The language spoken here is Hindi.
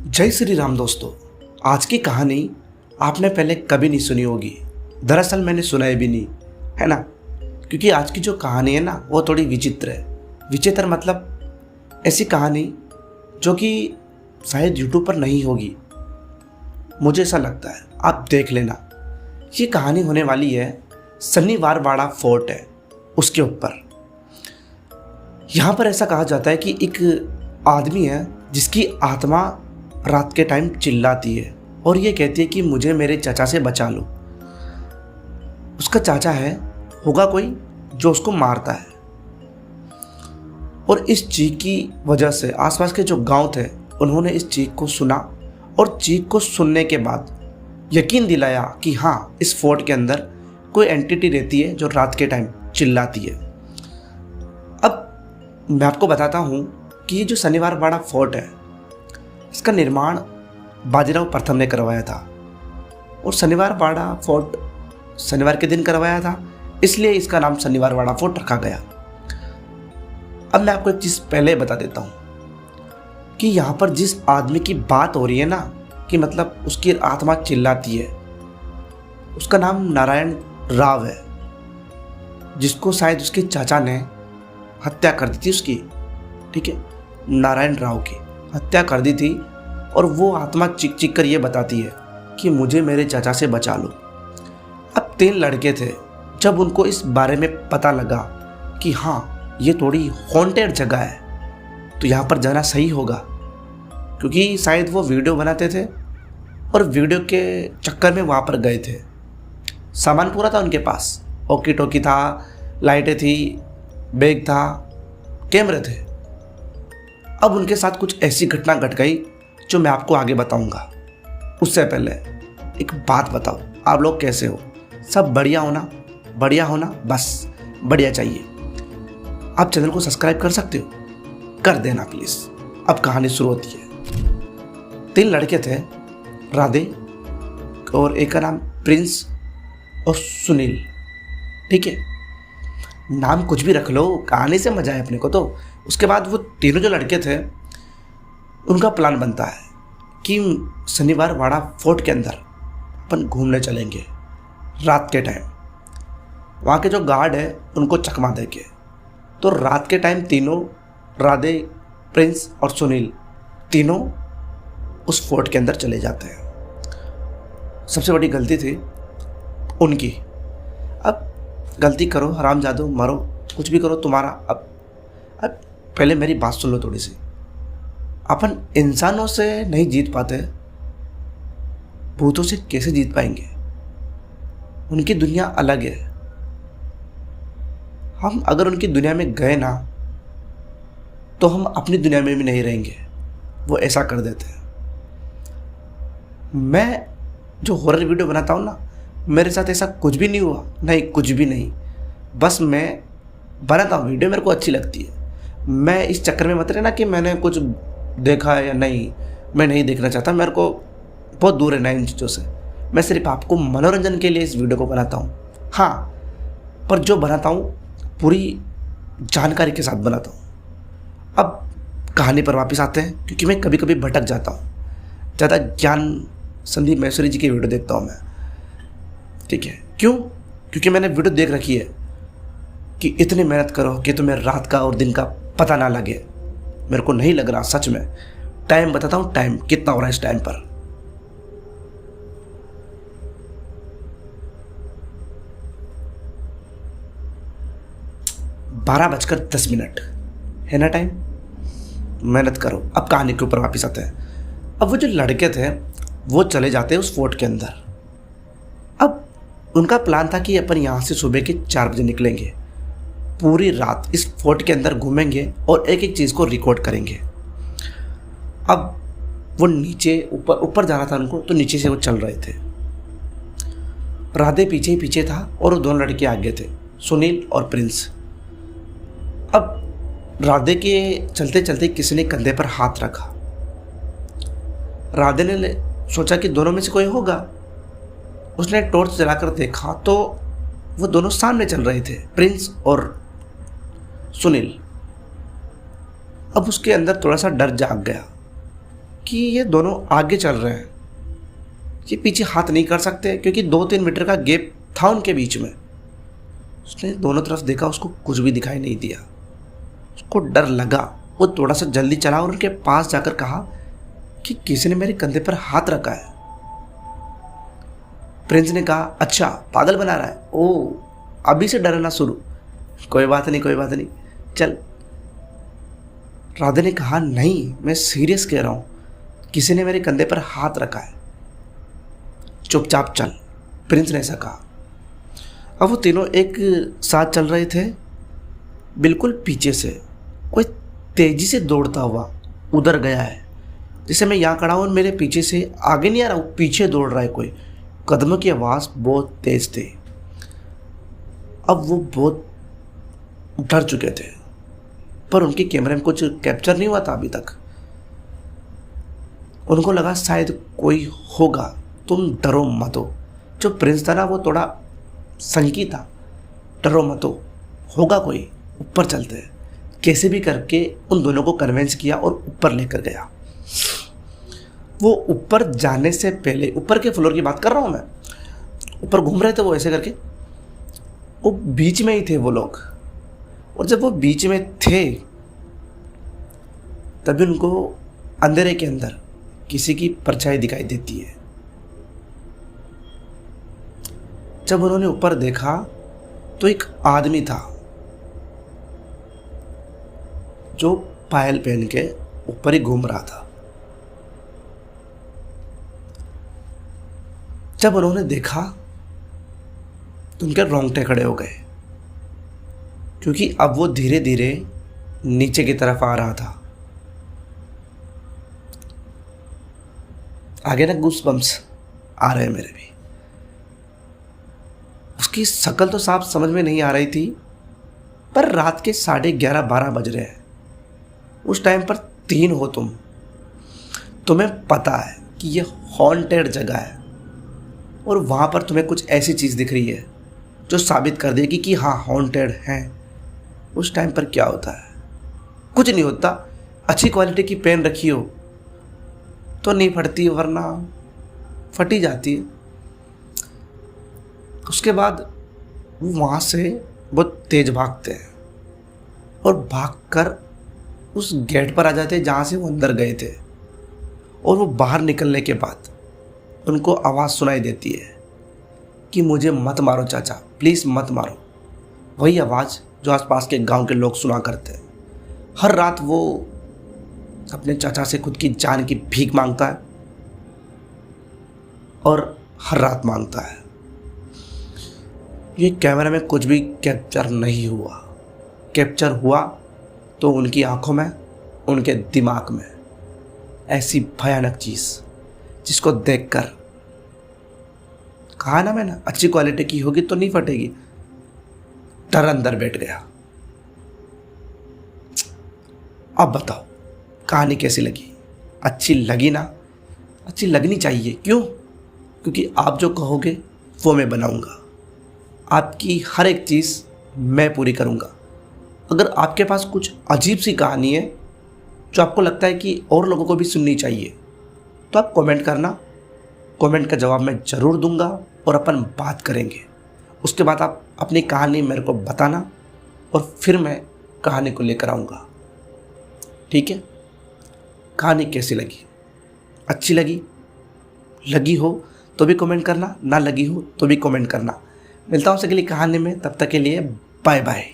जय श्री राम दोस्तों। आज की कहानी आपने पहले कभी नहीं सुनी होगी। दरअसल मैंने सुना भी नहीं, है ना। क्योंकि आज की जो कहानी है ना वो थोड़ी विचित्र है। विचित्र मतलब ऐसी कहानी जो कि शायद यूट्यूब पर नहीं होगी, मुझे ऐसा लगता है। आप देख लेना। ये कहानी होने वाली है शनिवार वाड़ा फोर्ट है उसके ऊपर। यहाँ पर ऐसा कहा जाता है कि एक आदमी है जिसकी आत्मा रात के टाइम चिल्लाती है और ये कहती है कि मुझे मेरे चाचा से बचा लो। उसका चाचा है, होगा कोई जो उसको मारता है। और इस चीख की वजह से आसपास के जो गांव थे उन्होंने इस चीख को सुना और चीख को सुनने के बाद यकीन दिलाया कि हाँ, इस फोर्ट के अंदर कोई एंटिटी रहती है जो रात के टाइम चिल्लाती है। अब मैं आपको बताता हूँ कि ये जो शनिवार वाड़ा फोर्ट है इसका निर्माण बाजीराव प्रथम ने करवाया था। और शनिवार वाड़ा फोर्ट शनिवार के दिन करवाया था, इसलिए इसका नाम शनिवार वाड़ा फोर्ट रखा गया। अब मैं आपको एक चीज़ पहले बता देता हूँ कि यहाँ पर जिस आदमी की बात हो रही है ना, कि मतलब उसकी आत्मा चिल्लाती है, उसका नाम नारायण राव है, जिसको शायद उसके चाचा ने हत्या कर दी थी उसकी। ठीक है, नारायण राव की हत्या कर दी थी। और वो आत्मा चीख चीख कर ये बताती है कि मुझे मेरे चाचा से बचा लो। अब 3 लड़के थे। जब उनको इस बारे में पता लगा कि हाँ, ये थोड़ी हॉन्टेड जगह है तो यहाँ पर जाना सही होगा, क्योंकि शायद वो वीडियो बनाते थे और वीडियो के चक्कर में वहाँ पर गए थे। सामान पूरा था उनके पास, ओकी टोकी था, लाइटें थी, बैग था, कैमरे थे। अब उनके साथ कुछ ऐसी घटना घट गई जो मैं आपको आगे बताऊंगा। उससे पहले एक बात बताओ, आप लोग कैसे हो? सब बढ़िया होना? बढ़िया होना, बस बढ़िया चाहिए। आप चैनल को सब्सक्राइब कर सकते हो, कर देना प्लीज़। अब कहानी शुरू होती है। 3 लड़के थे, राधे और एक का नाम प्रिंस और सुनील। ठीक है, नाम कुछ भी रख लो, कहानी से मजा है अपने को। तो उसके बाद वो तीनों जो लड़के थे उनका प्लान बनता है कि शनिवार वाड़ा फोर्ट के अंदर अपन घूमने चलेंगे रात के टाइम। वहाँ के जो गार्ड है उनको चकमा देंगे। तो रात के टाइम तीनों, राधे, प्रिंस और सुनील, तीनों उस फोर्ट के अंदर चले जाते हैं। सबसे बड़ी गलती थी उनकी। अब गलती करो, हरामजादो, मरो, कुछ भी करो तुम्हारा। अब पहले मेरी बात सुन लो थोड़ी सी। अपन इंसानों से नहीं जीत पाते, भूतों से कैसे जीत पाएंगे? उनकी दुनिया अलग है। हम अगर उनकी दुनिया में गए ना तो हम अपनी दुनिया में भी नहीं रहेंगे। वो ऐसा कर देते हैं। मैं जो हॉरर वीडियो बनाता हूँ ना, मेरे साथ ऐसा कुछ भी नहीं हुआ, नहीं कुछ भी नहीं। बस मैं बनाता हूँ वीडियो, मेरे को अच्छी लगती है। मैं इस चक्कर में मत रहना कि मैंने कुछ देखा है या नहीं, मैं नहीं देखना चाहता। मेरे को बहुत दूर रहना है इन चीज़ों से। मैं सिर्फ आपको मनोरंजन के लिए इस वीडियो को बनाता हूँ। हाँ, पर जो बनाता हूँ पूरी जानकारी के साथ बनाता हूँ। अब कहानी पर वापस आते हैं, क्योंकि मैं कभी कभी भटक जाता हूँ। ज़्यादा ज्ञान संदीप महेश्वरी जी की वीडियो देखता हूँ मैं। ठीक है, क्यों? क्योंकि मैंने वीडियो देख रखी है कि इतनी मेहनत करो कि तुम्हें रात का और दिन का पता ना लगे। मेरे को नहीं लग रहा सच में। टाइम बताता हूँ, टाइम कितना हो रहा है इस टाइम पर। 12:10 है ना टाइम। मेहनत करो। अब कहानी के ऊपर वापस आते हैं। अब वो जो लड़के थे वो चले जाते हैं उस फोर्ट के अंदर। अब उनका प्लान था कि अपन यहाँ से सुबह के 4 बजे निकलेंगे, पूरी रात इस फोर्ट के अंदर घूमेंगे और एक एक चीज़ को रिकॉर्ड करेंगे। अब वो नीचे ऊपर जाना था उनको, तो नीचे से वो चल रहे थे। राधे पीछे ही पीछे था और वो 2 लड़के आगे थे, सुनील और प्रिंस। अब राधे के चलते चलते किसी ने कंधे पर हाथ रखा। राधे ने सोचा कि दोनों में से कोई होगा। उसने टॉर्च जलाकर देखा तो वो दोनों सामने चल रहे थे, प्रिंस और सुनील। अब उसके अंदर थोड़ा सा डर जाग गया कि ये दोनों आगे चल रहे हैं, ये पीछे हाथ नहीं कर सकते क्योंकि 2-3 मीटर का गैप था उनके बीच में। उसने दोनों तरफ देखा, उसको कुछ भी दिखाई नहीं दिया। उसको डर लगा। वो थोड़ा सा जल्दी चला और उनके पास जाकर कहा कि किसी ने मेरे कंधे पर हाथ रखा है। प्रिंस ने कहा, अच्छा पागल बना रहा है, ओ अभी से डरना शुरू, कोई बात नहीं कोई बात नहीं, चल। राधे ने कहा, नहीं मैं सीरियस कह रहा हूं, किसी ने मेरे कंधे पर हाथ रखा है, चुपचाप चल, प्रिंस ने ऐसा कहा। अब वो तीनों एक साथ चल रहे थे। बिल्कुल पीछे से कोई तेजी से दौड़ता हुआ उधर गया है। जैसे मैं यहाँ खड़ा हूँ, मेरे पीछे से आगे नहीं आ रहा, वो पीछे दौड़ रहा है कोई। कदमों की आवाज़ बहुत तेज थी। अब वो बहुत डर चुके थे, पर उनके कैमरे में कुछ कैप्चर नहीं हुआ था अभी तक। उनको लगा शायद कोई होगा, तुम डरो मत हो। जो प्रिंस था ना, वो थोड़ा संकी था, डरो मत हो, होगा कोई, ऊपर चलते हैं। कैसे भी करके उन दोनों को कन्विंस किया और ऊपर लेकर गया। वो ऊपर जाने से पहले, ऊपर के फ्लोर की बात कर रहा हूँ मैं, ऊपर घूम रहे थे वो ऐसे करके, वो बीच में ही थे वो लोग। और जब वो बीच में थे तभी उनको अंधेरे के अंदर किसी की परछाई दिखाई देती है। जब उन्होंने ऊपर देखा तो एक आदमी था जो पायल पहन के ऊपर ही घूम रहा था। जब उन्होंने देखा तो उनके रोंगटे खड़े हो गए, क्योंकि अब वो धीरे धीरे नीचे की तरफ आ रहा था। आगे ना गूज़बम्प्स आ रहे हैं मेरे भी। उसकी शक्ल तो साफ समझ में नहीं आ रही थी, पर रात के 11:30-12 बज रहे हैं। उस टाइम पर 3 हो तुम्हें पता है कि ये हॉन्टेड जगह है और वहाँ पर तुम्हें कुछ ऐसी चीज़ दिख रही है जो साबित कर देगी कि हाँ हॉन्टेड है। उस टाइम पर क्या होता है? कुछ नहीं होता। अच्छी क्वालिटी की पेन रखी हो तो नहीं फटती, वरना फटी जाती है। उसके बाद वो वहाँ से बहुत तेज भागते हैं और भागकर उस गेट पर आ जाते हैं जहाँ से वो अंदर गए थे। और वो बाहर निकलने के बाद उनको आवाज़ सुनाई देती है कि मुझे मत मारो चाचा, प्लीज़ मत मारो। वही आवाज़ जो आसपास के गांव के लोग सुना करते हैं। हर रात वो अपने चाचा से खुद की जान की भीख मांगता है और हर रात मांगता है। ये कैमरा में कुछ भी कैप्चर नहीं हुआ। कैप्चर हुआ तो उनकी आंखों में, उनके दिमाग में ऐसी भयानक चीज़ जिसको देखकर कहा ना मैंने, अच्छी क्वालिटी की होगी तो नहीं फटेगी, डर अंदर बैठ गया। अब बताओ कहानी कैसी लगी? अच्छी लगी ना? अच्छी लगनी चाहिए। क्यों? क्योंकि आप जो कहोगे वो मैं बनाऊंगा। आपकी हर एक चीज़ मैं पूरी करूंगा। अगर आपके पास कुछ अजीब सी कहानी है जो आपको लगता है कि और लोगों को भी सुननी चाहिए, तो आप कमेंट करना। कमेंट का जवाब मैं ज़रूर दूंगा और अपन बात करेंगे। उसके बाद आप अपनी कहानी मेरे को बताना और फिर मैं कहानी को लेकर आऊँगा। ठीक है? कहानी कैसी लगी? अच्छी लगी? लगी हो तो भी कमेंट करना, ना लगी हो तो भी कमेंट करना। मिलता हूँ अगली कहानी में, तब तक के लिए बाय बाय।